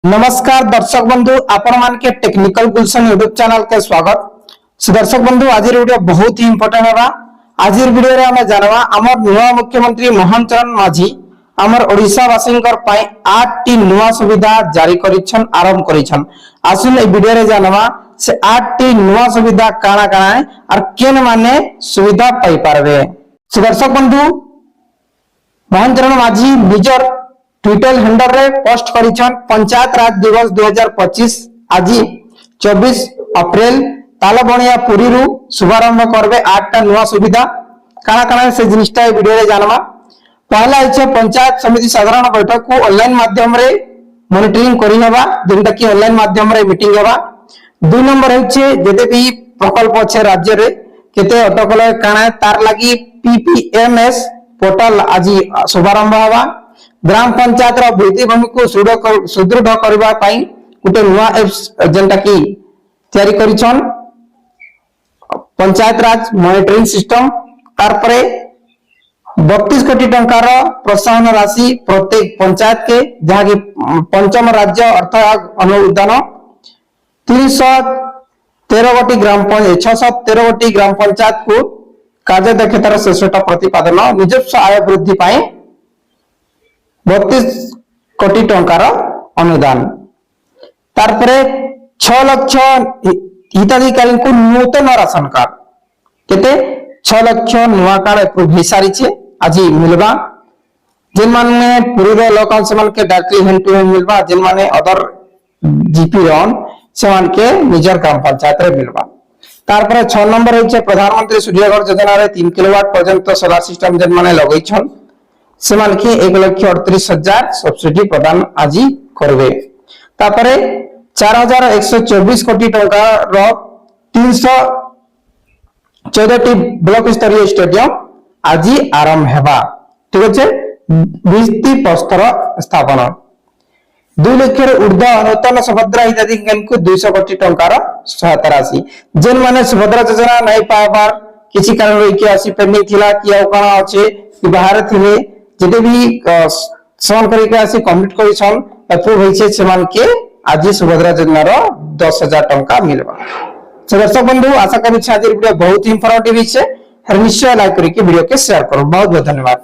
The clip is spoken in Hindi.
नमस्कार दर्शक बंधु आपण मान के टेक्निकल गुलशन यूट्यूब चैनल के स्वागत। दर्शक बंधु आज वीडियो बहुत ही इंपोर्टेंट होगा। आज वीडियो रे हमें जानवा हमर नया मुख्यमंत्री मोहन चरण माझी हमर ओडिशा वासिंकर पाई 8 टी नया सुविधा जारी करिछन आरंभ करिछन। आसुन ए वीडियो रे जानवा से 8 टी नया सुविधा काना काना है और केन माने सुविधा पाई पारबे। दर्शक बंधु मोहन चरण माझी निजर ट्विटर हैंडल रे पोस्ट करिछन पंचायत राज दिवस 2025 आज 24 अप्रैल तालबणिया पुरी रु शुभारंभ करबे 8 टा नया सुविधा काना काना से जिनिसटा वीडियो रे जानवा। पहला है पंचायत समिति साधारण बैठक को ऑनलाइन माध्यम रे मॉनिटरिंग करि हेबा जेंटा कि ऑनलाइन माध्यम रे मीटिंग हेबा। 2 नंबर है जेते भी प्रकल्प छे राज्य रे केते अटकल काना तार लागि पीपीएमएस पोर्टल आज शुभारंभ होबा। ग्राम पंचायत रो भित्तिभूमि को सुदृढ़ करबा पई गुटे नया एप्स जेंटा कि तयारी करिछन पंचायत राज मॉनिटरिंग सिस्टम। तार परे 32 कोटी टंकार प्रोत्साहन राशि प्रत्येक पंचायत के जहाँ की पंचम राज्य अर्थ अनुदान 313 गोटी ग्राम पंचायत 613 गोटी ग्राम पंचायत को कार्य दक्षतार 600 प्रतिपादन निजस्व आय वृद्धि पाई 32 कोटी टंकार अनुदान। तार परे 6 लाख हिताधिकारी को नूतन राशन कार्ड केते 6 लाख नुआ कार्ड अप्रूव हो सारी छे आज मिलबा। जिन माने पूरे लोक से मन के डायरेक्टली हैंड टू हैंड मिलबा जिन माने अदर जीपी रन से मन के निजर ग्राम पंचायत रे मिलबा। तार परे 6 नंबर है प्रधानमंत्री सूर्यघर योजना रे 3 किलोवाट पर्यंत सोलर सिस्टम जिन माने लगैछन से मन के 1,38,000 सब्सिडी प्रदान आज करबे। तापरे 4,124 कोटी टंका रो 314 टी ब्लॉक स्तरीय स्टेडियम आज आरंभ हेबा। ठीक अछि भित्ति प्रस्तर स्थापना 2 लाख ऊर्ध्व नूतन सुभद्रा हिताधिकारी को 200 कोटी टंकार सहायता राशि जेन माने सुभद्रा योजना नहीं पाबार किसी कारण रही के आसी पेंडिंग थिला कि आ कोन अछि कि बाहर थिले जेते भी समान करी के आसी कंप्लीट करिछन अप्रूव होइछे सेमान के आज सुभद्रा योजना रो 10,000 टंका मिलबा। दर्शक बंधु आशा करी आज वीडियो बहुत इंफॉर्मेटिव छै। निश्चय लाइक करी के वीडियो के शेयर करो। बहुत बहुत धन्यवाद।